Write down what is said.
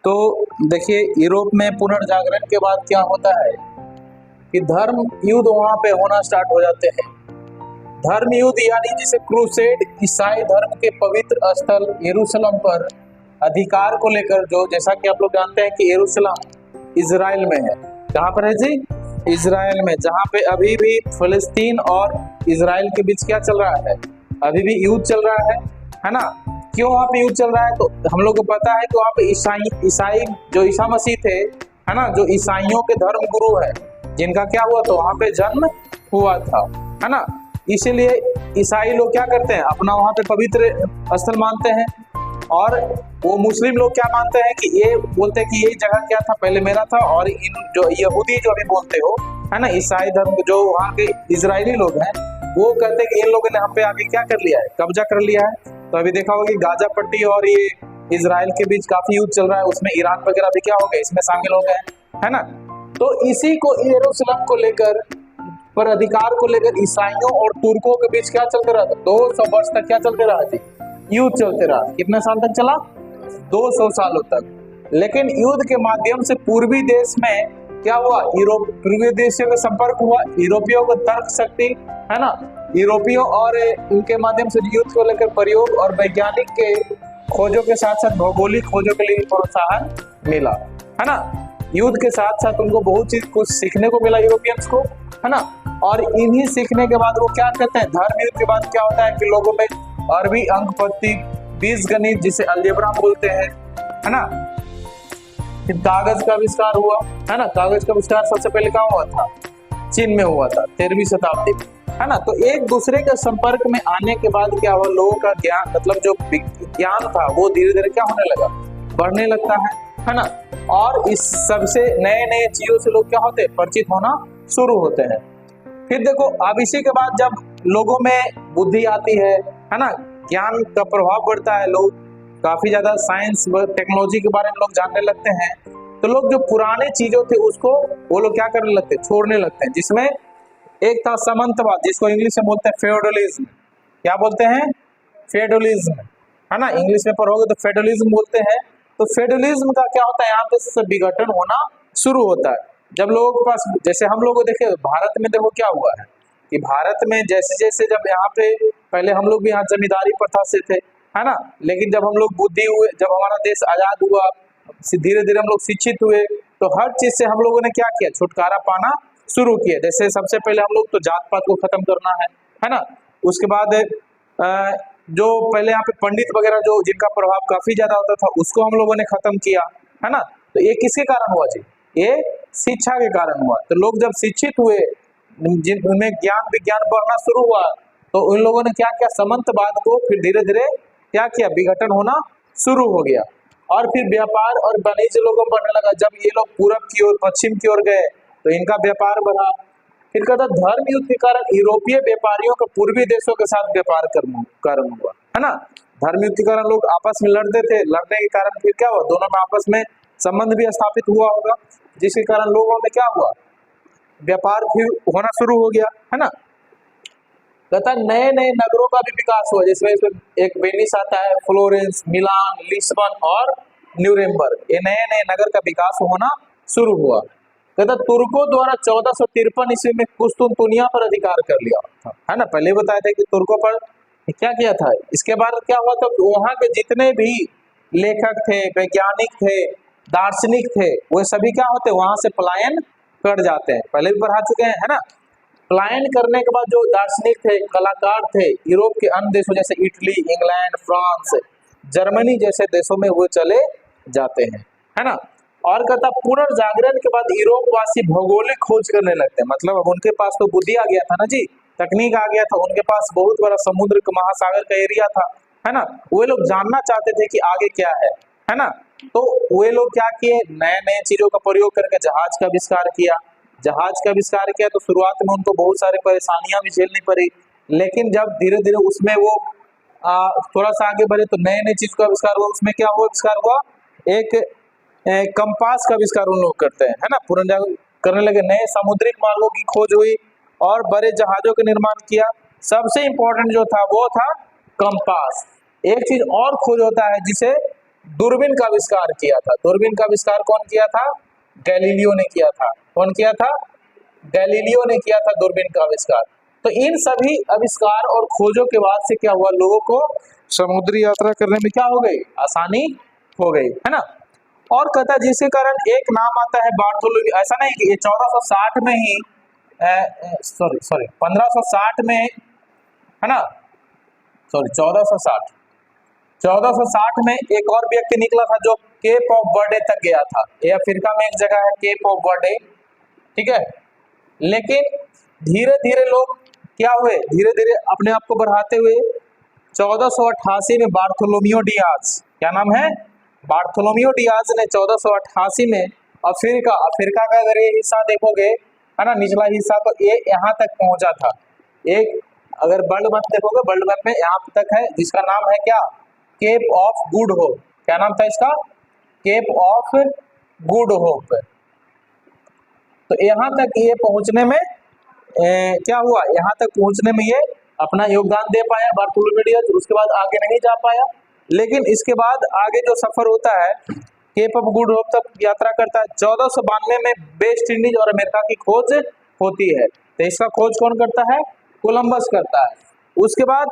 तो देखिए, यूरोप में पुनर्जागरण के बाद क्या होता है कि धर्म युद्ध वहां पे होना स्टार्ट हो जाते हैं। धर्म युद्ध यानी जिसे क्रूसेड, ईसाई धर्म के पवित्र स्थल यरूशलेम पर अधिकार को लेकर, जो जैसा कि आप लोग जानते हैं कि यरूशलेम इजराइल में है। कहाँ पर है जी? इजराइल में, जहाँ पे अभी भी फिलिस्तीन और इजराइल के बीच क्या चल रहा है? अभी भी युद्ध चल रहा है ना? क्यों वहाँ पे युद्ध चल रहा है? तो हम लोग को पता है कि वहाँ पे ईसाई जो ईसा मसीह थे, है ना, जो ईसाइयों के धर्म गुरु है, जिनका क्या हुआ, तो वहाँ पे जन्म हुआ था, है ना। इसीलिए ईसाई लोग क्या करते हैं, अपना वहाँ पे पवित्र स्थल मानते हैं। और वो मुस्लिम लोग क्या मानते हैं कि ये बोलते हैं कि ये जगह क्या था, पहले मेरा था। और इन जो यहूदी जो अभी बोलते हो, है ना, ईसाई धर्म जो वहाँ के इजरायली लोग हैं, वो कहते हैं कि इन लोगों ने यहाँ पे आके क्या कर लिया है, कब्जा कर लिया है। तो अभी देखा होगा कि गाजा पट्टी और ये इजराइल के बीच काफी युद्ध चल रहा है, उसमें ईरान वगैरह भी क्या हो गए, इसमें शामिल हो गए, है ना। तो इसी को, यरूशलेम को लेकर, पर अधिकार को लेकर ईसाइयों और तुर्कों के बीच क्या चलते रहा था? 200 वर्ष तक क्या चलते रहा थी? युद्ध चलते रहा। कितने साल तक चला? 200 सालों तक। लेकिन युद्ध के माध्यम से पूर्वी देश में क्या हुआ, पूर्वी देशों का संपर्क हुआ, यूरोपियों को तर्क शक्ति, है ना, यूरोपियों और उनके माध्यम से युद्ध को लेकर प्रयोग और वैज्ञानिक के खोजों के साथ साथ भौगोलिक खोजों के लिए प्रोत्साहन मिला, है ना। युद्ध के साथ साथ उनको बहुत चीज कुछ सीखने को मिला यूरोपियंस को, है ना। और इन्हीं सीखने के बाद वो क्या करते हैं, धर्म युद्ध के बाद क्या होता है कि लोगों में अरबी अंक पद्धति, बीज गणित जिसे अलजेब्रा बोलते हैं, है ना। फिर कागज का आविष्कार हुआ, है ना। कागज का आविष्कार सबसे पहले कहाँ हुआ था? चीन में हुआ था, 13वीं शताब्दी में, है ना। तो एक दूसरे के संपर्क में आने के बाद क्या हुआ, लोगों का ज्ञान, मतलब जो ज्ञान था वो धीरे धीरे क्या होने लगा, बढ़ने लगता है ना। और इस सबसे नए नए चीजों से लोग क्या होते हैं, परिचित होना शुरू होते हैं। फिर देखो, अब इसी के बाद जब लोगों में बुद्धि आती है ना, ज्ञान का प्रभाव बढ़ता है, लोग काफी ज्यादा साइंस व टेक्नोलॉजी के बारे में लोग जानने लगते हैं, तो लोग जो पुराने चीजों थे उसको वो लोग क्या करने लगते हैं, छोड़ने लगते हैं। जिसमें एक था सामंतवाद, जिसको इंग्लिश में बोलते हैं फेडरलिज्म। क्या बोलते हैं? फेडरलिज्म, है ना। इंग्लिश में पढ़ोगे तो फेडरलिज्म बोलते हैं। तो फेडरलिज्म का क्या होता है, यहाँ पे विघटन होना शुरू होता है। जब लोगों के पास, जैसे हम लोग को देखे भारत में, देखो क्या हुआ है कि भारत में जैसे जैसे जब यहाँ पे पहले हम लोग भी यहाँ जमींदारी प्रथा से थे, है ना। लेकिन जब हम लोग बुद्धि हुए, जब हमारा देश आजाद हुआ, धीरे धीरे हम लोग शिक्षित हुए, तो हर चीज से हम लोगों ने क्या किया, छुटकारा पाना शुरू किया। जैसे सबसे पहले हम लोग तो जात पात को खत्म करना है ना। उसके बाद जो पहले यहाँ पे पंडित वगैरह जो जिनका प्रभाव काफी ज्यादा होता था, उसको हम लोगों ने खत्म किया, है ना। तो ये किसके कारण हुआ जी? ये शिक्षा के कारण हुआ। तो लोग जब शिक्षित हुए, जिनमें ज्ञान विज्ञान बढ़ना शुरू हुआ, तो उन लोगों ने क्या किया, सामंतवाद को फिर धीरे धीरे क्या किया, विघटन होना शुरू हो गया। और फिर व्यापार और वाणिज्य लोगों को बढ़ने लगा। जब ये लोग पूरब की ओर, पश्चिम की ओर गए, तो इनका व्यापार बढ़ा। फिर कहता, धर्म युद्ध के कारण यूरोपीय व्यापारियों का पूर्वी देशों के साथ व्यापार कारण हुआ, है ना। धर्म युद्ध के कारण लोग आपस में लड़ते थे, लड़ने के कारण फिर क्या हुआ, दोनों में आपस में संबंध भी स्थापित हुआ होगा, जिसके कारण लोगों में क्या हुआ, व्यापार फिर होना शुरू हो गया, है ना। तथा नए नए नगरों का भी विकास हुआ, जिसमें एक वेनिस आता है, फ्लोरेंस, मिलान, लिस्बन और न्यूरेमबर्ग। ये नए नए नगर का विकास होना शुरू हुआ। तथा तुर्कों द्वारा 1453 ईस्वी में कुस्तुनतुनिया पर अधिकार कर लिया था, है ना। पहले बताया था कि तुर्कों पर क्या किया था। इसके बाद क्या हुआ था, वहां के जितने भी लेखक थे, वैज्ञानिक थे, दार्शनिक थे, वो सभी क्या होते, वहां से पलायन कर जाते हैं। पहले भी पढ़ा चुके हैं, है ना। पलायन करने के बाद जो दार्शनिक थे, कलाकार थे, यूरोप के अन्य देशों जैसे इटली, इंग्लैंड, फ्रांस, जर्मनी जैसे देशों में वो चले जाते हैं, है ना। और कहता, पुनर्जागरण के बाद यूरोपवासी भौगोलिक खोज करने लगते हैं। मतलब अब उनके पास तो बुद्धि आ गया था ना जी, तकनीक आ गया था, उनके पास बहुत बड़ा समुद्र का, महासागर का एरिया था, है ना। वे लोग जानना चाहते थे कि आगे क्या है ना। तो वे लोग क्या किए, नए नए चीजों का प्रयोग करके जहाज का आविष्कार किया। जहाज का आविष्कार किया तो शुरुआत में उनको बहुत सारी परेशानियां भी झेलनी पड़ी, लेकिन जब धीरे धीरे उसमें वो थोड़ा सा आगे बढ़े, तो नए नए चीज का आविष्कार हुआ। उसमें क्या हुआ, आविष्कार हुआ, एक कंपास का आविष्कार उन लोग करते हैं, है ना। पुनर्जागरण करने लगे, नए समुद्रिक मार्गों की खोज हुई और बड़े जहाजों का निर्माण किया। सबसे इंपॉर्टेंट जो था वो था कंपास। एक चीज और खोज होता है जिसे दूरबीन का आविष्कार किया था। दूरबीन का आविष्कार कौन किया था? गैलीलियो ने किया था। कौन किया था? गैलीलियो ने किया था दूरबीन का आविष्कार। तो इन सभी आविष्कार और खोजों के बाद से क्या हुआ, लोगों को समुद्री यात्रा करने में क्या हो गई, आसानी हो गई, है ना। और कहता है जिसके कारण एक नाम आता है बार्थोलोम्यू। ऐसा नहीं कि ये 1460 में ही सॉरी 1560 में, है ना, सॉरी 1460 में एक और व्यक्ति निकला था जो केप ऑफ बर्डे तक गया था। ये अफ्रीका में एक जगह है केप ऑफ बर्डे, ठीक है। लेकिन धीरे धीरे लोग क्या हुए, धीरे धीरे अपने आप को बढ़ाते हुए 1488 में बार्थोलोम्यू डियाज, क्या नाम है, बार्थोलोम्यू डियाज ने 1488 में अफ्रीका का अगर ये हिस्सा देखोगे, है ना, निचला हिस्सा, तो ये यहाँ तक पहुंचा था। एक अगर वर्ल्ड मैप देखोगे, वर्ल्ड मैप में यहाँ तक है, जिसका नाम है क्या, केप ऑफ गुड होप। क्या नाम था इसका? Cape of Good Hope. तो यहाँ तक ये पहुंचने में क्या हुआ, यहाँ तक पहुंचने में ये अपना योगदान दे पाया बार्थोलोम्यू डियाज। उसके बाद आगे नहीं जा पाया, लेकिन इसके बाद आगे जो सफर होता है केप ऑफ गुड होप तक यात्रा करता है। 1492 में वेस्ट इंडीज और अमेरिका की खोज होती है। तो इसका खोज कौन करता है? कोलंबस करता है। उसके बाद